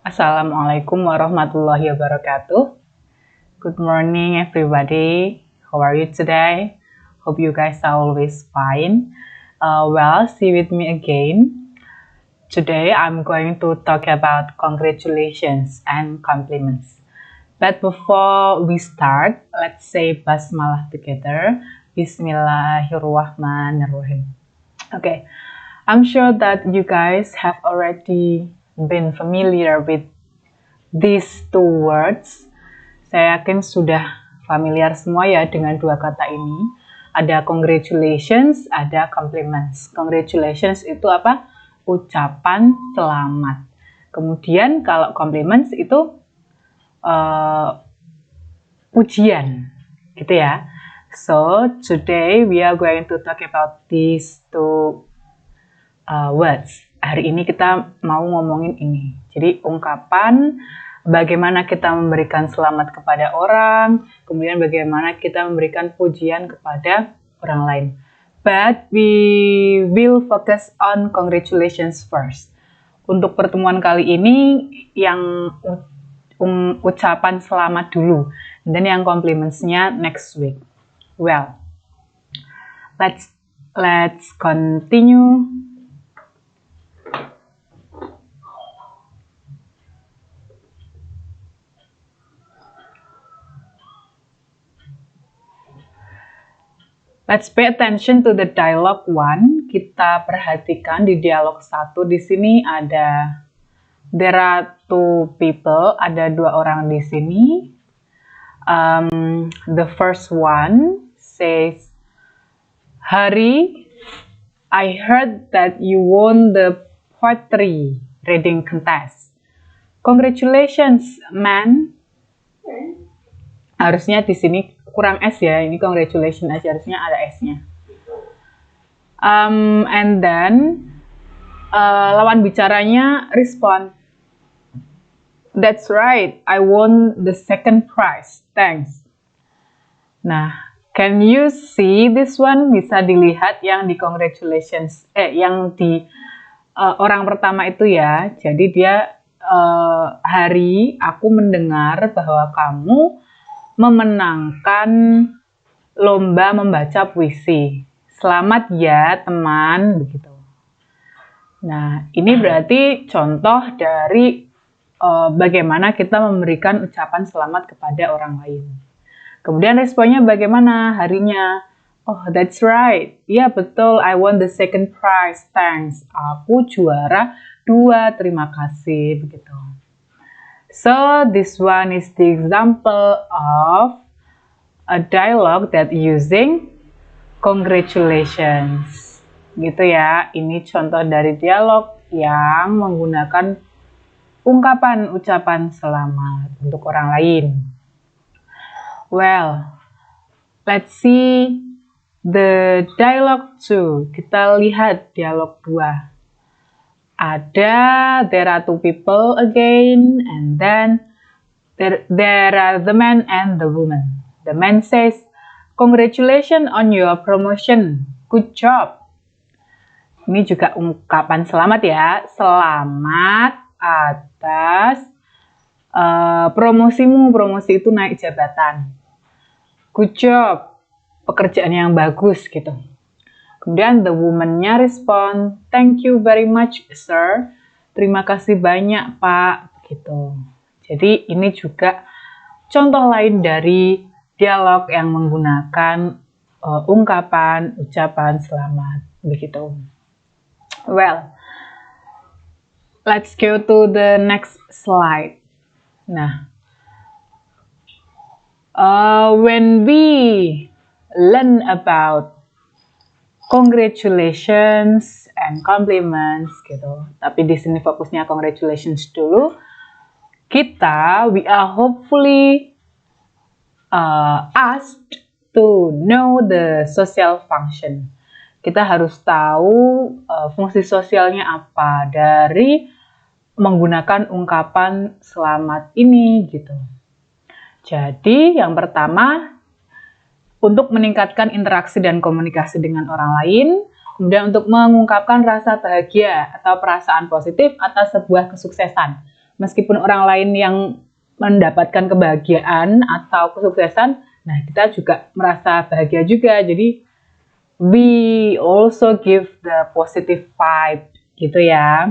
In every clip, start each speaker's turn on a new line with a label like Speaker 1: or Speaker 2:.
Speaker 1: Assalamualaikum warahmatullahi wabarakatuh. Good morning, everybody. How are you today? Hope you guys are always fine. See with me again. Today, I'm going to talk about congratulations and compliments. But before we start, let's say basmalah together. Bismillahirrahmanirrahim. Okay, I'm sure that you guys have already been familiar with these two words. Saya yakin sudah familiar semua ya dengan dua kata ini. Ada congratulations, ada compliments. Congratulations itu apa? Ucapan selamat. Kemudian kalau compliments itu pujian, gitu ya. So today we are going to talk about these two words. Hari ini kita mau ngomongin ini. Jadi ungkapan bagaimana kita memberikan selamat kepada orang, kemudian bagaimana kita memberikan pujian kepada orang lain. But we will focus on congratulations first. Untuk pertemuan kali ini yang ucapan selamat dulu, dan yang complimentsnya next week. Well, let's continue. Let's pay attention to the dialogue 1. Kita perhatikan di dialog 1. Di sini ada there are two people, ada dua orang di sini. The first one says, Hari, I heard that you won the poetry reading contest. Congratulations, man. Harusnya di sini kurang S ya, ini congratulations aja, harusnya ada S-nya. And then lawan bicaranya respond, That's right, I won the second prize, thanks. Nah, can you see this one? Bisa dilihat yang di congratulations, yang di orang pertama itu ya. Jadi dia, Hari, aku mendengar bahwa kamu memenangkan lomba membaca puisi. Selamat ya, teman, begitu. Nah, ini berarti contoh dari bagaimana kita memberikan ucapan selamat kepada orang lain. Kemudian responnya bagaimana? Harinya, oh that's right, ya betul, I won the second prize, thanks. Aku juara 2, terima kasih, begitu. So this one is the example of a dialogue that using congratulations, gitu ya. Ini contoh dari dialog yang menggunakan ungkapan ucapan selamat untuk orang lain. Well, let's see the dialogue 2. Kita lihat dialog 2. There are two people again, and then there are the man and the woman. The man says, Congratulations on your promotion. Good job. Ini juga ungkapan selamat ya. Selamat atas promosimu. Promosi itu naik jabatan. Good job. Pekerjaan yang bagus gitu. Kemudian the woman-nya respon, Thank you very much, sir. Terima kasih banyak, Pak. Gitu. Jadi ini juga contoh lain dari dialog yang menggunakan ungkapan, ucapan selamat. Begitu. Well, let's go to the next slide. Nah, when we learn about congratulations and compliments gitu, tapi di sini fokusnya congratulations dulu. We are hopefully asked to know the social function. Kita harus tahu fungsi sosialnya apa dari menggunakan ungkapan selamat ini gitu. Jadi yang pertama, untuk meningkatkan interaksi dan komunikasi dengan orang lain, kemudian untuk mengungkapkan rasa bahagia atau perasaan positif atas sebuah kesuksesan. meskipun orang lain yang mendapatkan kebahagiaan atau kesuksesan, nah kita juga merasa bahagia juga. Jadi we also give the positive vibe gitu ya.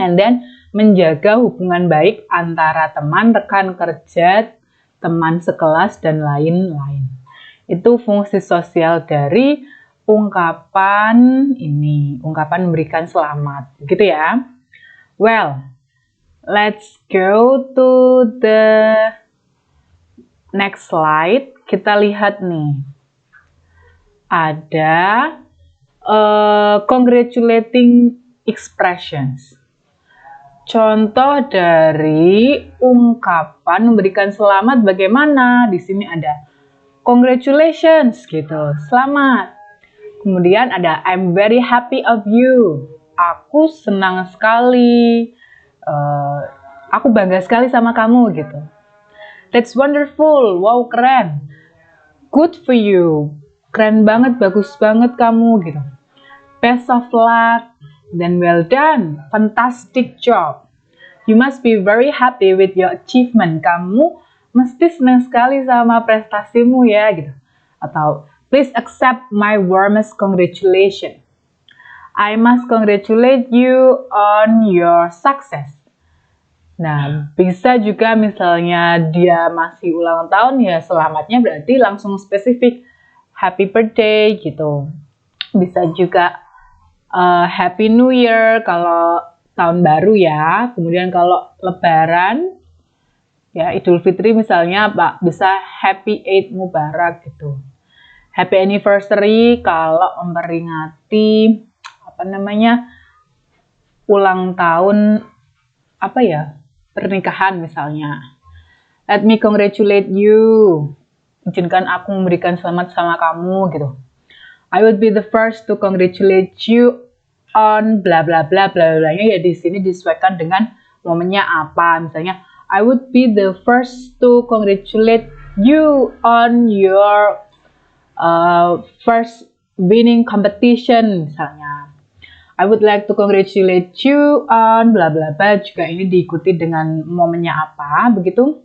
Speaker 1: And then menjaga hubungan baik antara teman, rekan kerja, teman sekelas, dan lain-lain. Itu fungsi sosial dari ungkapan ini, ungkapan memberikan selamat, gitu ya. Well, let's go to the next slide. Kita lihat nih, ada congratulating expressions. Contoh dari ungkapan memberikan selamat bagaimana? Di sini ada congratulations gitu, selamat. Kemudian ada I'm very happy of you. Aku senang sekali. Aku bangga sekali sama kamu gitu. That's wonderful. Wow, keren. Good for you. Keren banget, bagus banget kamu gitu. Best of luck. Dan well done, fantastic job. You must be very happy with your achievement. Kamu mesti senang sekali sama prestasimu ya gitu. Atau please accept my warmest congratulations. I must congratulate you on your success. Nah, bisa juga misalnya dia masih ulang tahun ya selamatnya berarti langsung spesifik happy birthday gitu. Bisa juga Happy New Year kalau tahun baru ya. Kemudian kalau Lebaran, ya Idul Fitri misalnya, Pak, bisa Happy Eid Mubarak gitu. Happy Anniversary kalau memperingati ulang tahun pernikahan misalnya. Let me congratulate you. Izinkan aku memberikan selamat sama kamu gitu. I would be the first to congratulate you on bla bla bla bla bla. Ya di sini disesuaikan dengan momennya apa. Misalnya, I would be the first to congratulate you on your first winning competition misalnya. I would like to congratulate you on bla bla bla. Juga ini diikuti dengan momennya apa, begitu.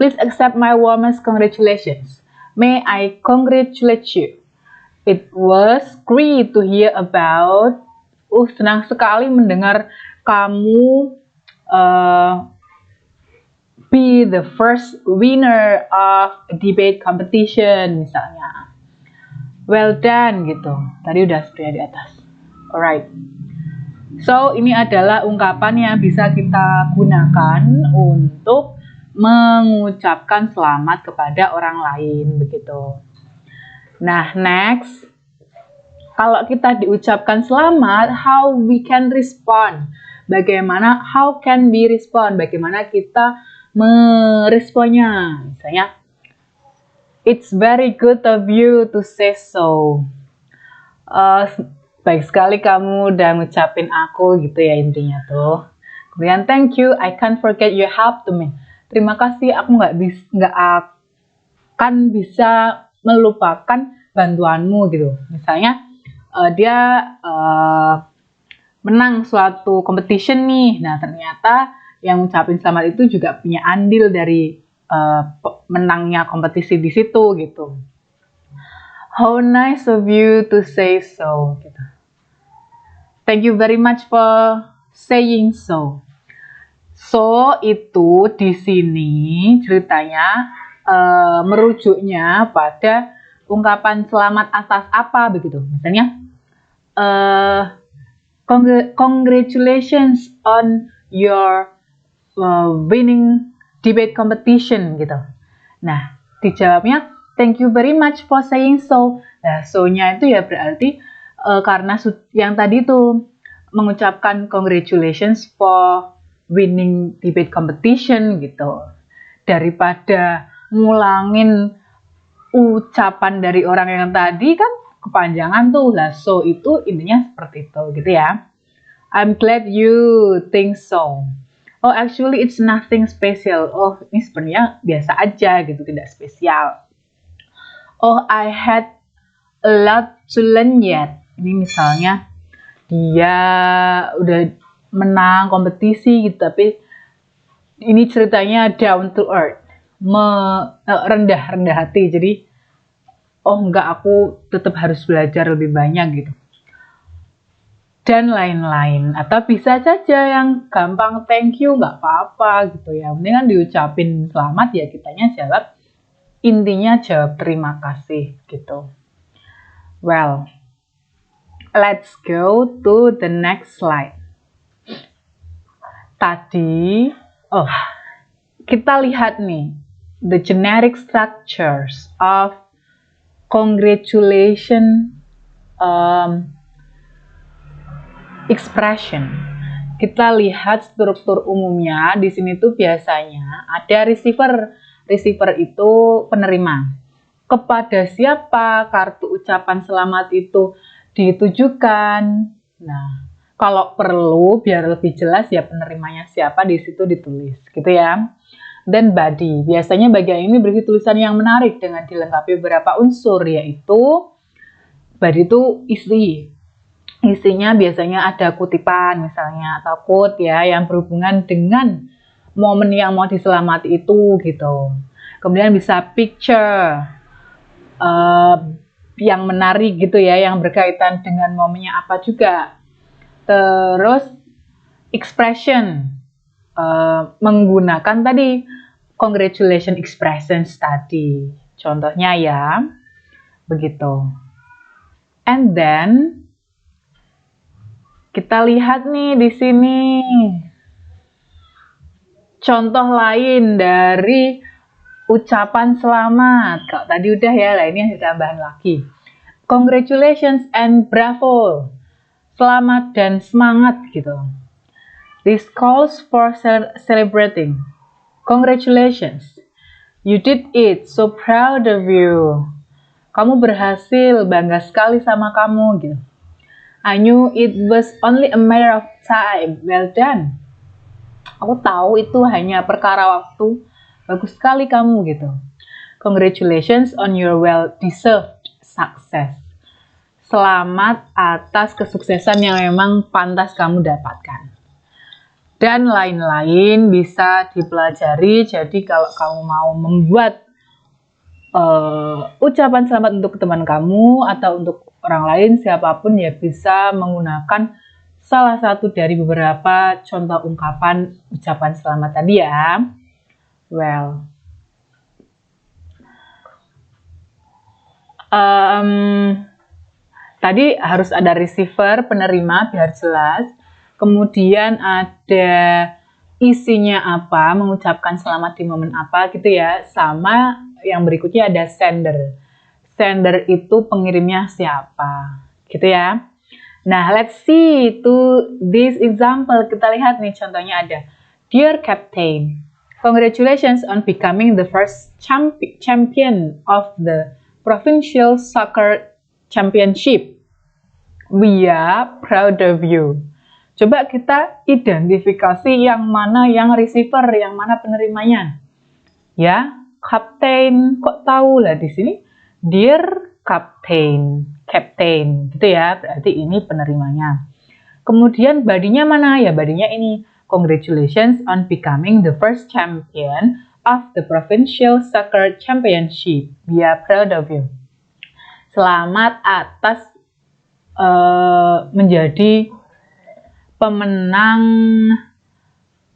Speaker 1: Please accept my warmest congratulations. May I congratulate you. It was great to hear about. Senang sekali mendengar kamu be the first winner of a debate competition misalnya. Well done gitu. Tadi udah seperti di atas. Alright. So ini adalah ungkapan yang bisa kita gunakan untuk mengucapkan selamat kepada orang lain begitu. Nah, next, kalau kita diucapkan selamat, how we can respond? How can we respond? Bagaimana kita meresponnya? Misalnya, it's very good of you to say so. Baik sekali kamu udah ngucapin aku gitu ya intinya tuh. Kemudian, thank you, I can't forget your help to me. Terima kasih, aku nggak akan bisa melupakan bantuanmu gitu. Misalnya dia menang suatu competition nih. Nah, ternyata yang ngucapin selamat itu juga punya andil dari menangnya kompetisi di situ gitu. How nice of you to say so gitu. Thank you very much for saying so. So itu di sini ceritanya merujuknya pada ungkapan selamat atas apa begitu. Misalnya congratulations on your winning debate competition gitu. Nah, dijawabnya thank you very much for saying so. Nah, so-nya itu ya berarti karena yang tadi tuh mengucapkan congratulations for winning debate competition gitu. Daripada ngulangin ucapan dari orang yang tadi kan kepanjangan tuh lah. So itu intinya seperti itu gitu ya. I'm glad you think so. Oh actually it's nothing special. Oh ini sebenarnya biasa aja gitu, tidak spesial. Oh I had a lot to learn yet. Ini misalnya dia udah menang kompetisi gitu tapi Ini ceritanya down to earth, rendah hati. Jadi, oh enggak, aku tetap harus belajar lebih banyak gitu. Dan lain-lain. Atau bisa saja yang gampang thank you, nggak apa-apa gitu ya. Mendingan diucapin selamat ya, kitanya jawab. Intinya jawab terima kasih gitu. Well, let's go to the next slide. Tadi, kita lihat nih, the generic structures of congratulation expression. Kita lihat struktur umumnya di sini tuh biasanya ada receiver. Receiver itu penerima. Kepada siapa kartu ucapan selamat itu ditujukan? Nah, kalau perlu biar lebih jelas ya penerimanya siapa di situ ditulis, gitu ya. Dan body, biasanya bagian ini berisi tulisan yang menarik dengan dilengkapi beberapa unsur, yaitu body itu isi. Isinya biasanya ada kutipan misalnya atau quote ya yang berhubungan dengan momen yang mau diselamati itu gitu. Kemudian bisa picture yang menarik gitu ya, yang berkaitan dengan momennya apa juga. Terus expression, menggunakan tadi congratulation expressions tadi. Contohnya ya, begitu. And then kita lihat nih di sini contoh lain dari ucapan selamat. Kalau tadi udah ya, lah ini ada tambahan lagi. Congratulations and bravo. Selamat dan semangat gitu. This calls for celebrating. Congratulations. You did it. So proud of you. Kamu berhasil, bangga sekali sama kamu gitu. I knew it was only a matter of time. Well done. Aku tahu itu hanya perkara waktu. Bagus sekali kamu gitu. Congratulations on your well-deserved success. Selamat atas kesuksesan yang memang pantas kamu dapatkan. Dan lain-lain bisa dipelajari. Jadi kalau kamu mau membuat ucapan selamat untuk teman kamu atau untuk orang lain, siapapun ya bisa menggunakan salah satu dari beberapa contoh ungkapan ucapan selamat tadi ya. Well, tadi harus ada receiver, penerima biar jelas. Kemudian ada isinya apa, mengucapkan selamat di momen apa gitu ya. Sama yang berikutnya ada sender. Sender itu pengirimnya siapa gitu ya. Nah, let's see to this example. Kita lihat nih contohnya ada. Dear Captain, congratulations on becoming the first champion of the Provincial Soccer Championship. We are proud of you. Coba kita identifikasi yang mana yang receiver, yang mana penerimanya. Ya, Captain, kok tahu lah di sini? Dear Captain, gitu ya, berarti ini penerimanya. Kemudian badinya mana? Ya, badinya ini. Congratulations on becoming the first champion of the Provincial Soccer Championship. We are proud of you. Selamat atas menjadi pemenang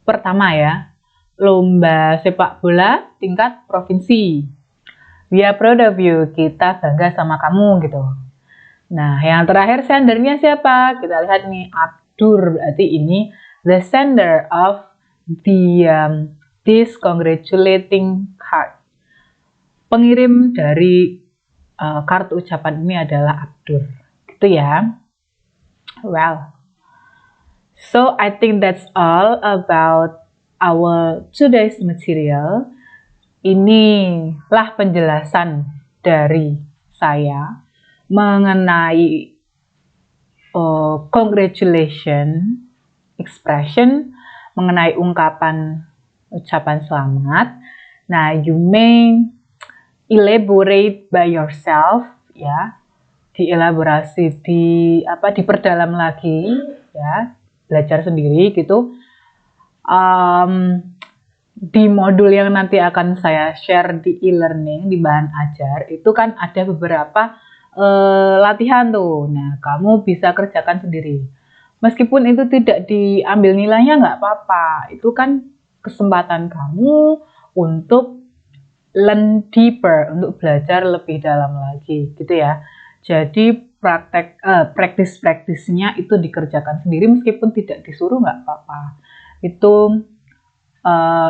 Speaker 1: pertama ya, lomba sepak bola tingkat provinsi. We are proud of you. Kita bangga sama kamu gitu. Nah, yang terakhir sendernya siapa? Kita lihat nih, Abdur. Berarti ini the sender of the this congratulating card. Pengirim dari kartu ucapan ini adalah Abdur. Gitu ya. Well, so I think that's all about our today's material. Inilah penjelasan dari saya mengenai congratulation expression, mengenai ungkapan ucapan selamat. Nah, you may elaborate by yourself ya. Dielaborasi, diperdalam lagi ya, belajar sendiri gitu. di modul yang nanti akan saya share di e-learning, di bahan ajar, itu kan ada beberapa latihan tuh. Nah, kamu bisa kerjakan sendiri. Meskipun itu tidak diambil nilainya nggak apa-apa. Itu kan kesempatan kamu untuk learn deeper, untuk belajar lebih dalam lagi, gitu ya. Jadi praktis-praktisnya itu dikerjakan sendiri meskipun tidak disuruh nggak apa-apa. Itu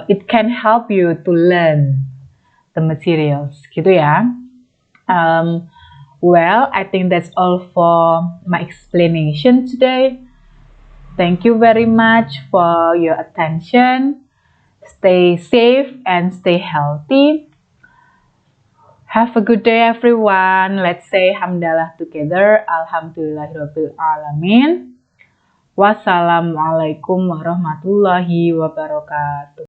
Speaker 1: it can help you to learn the materials, gitu ya. Well, I think that's all for my explanation today. Thank you very much for your attention. Stay safe and stay healthy. Have a good day, everyone. Let's say hamdalah together. Alhamdulillahirabbil alamin. Wassalamualaikum warahmatullahi wabarakatuh.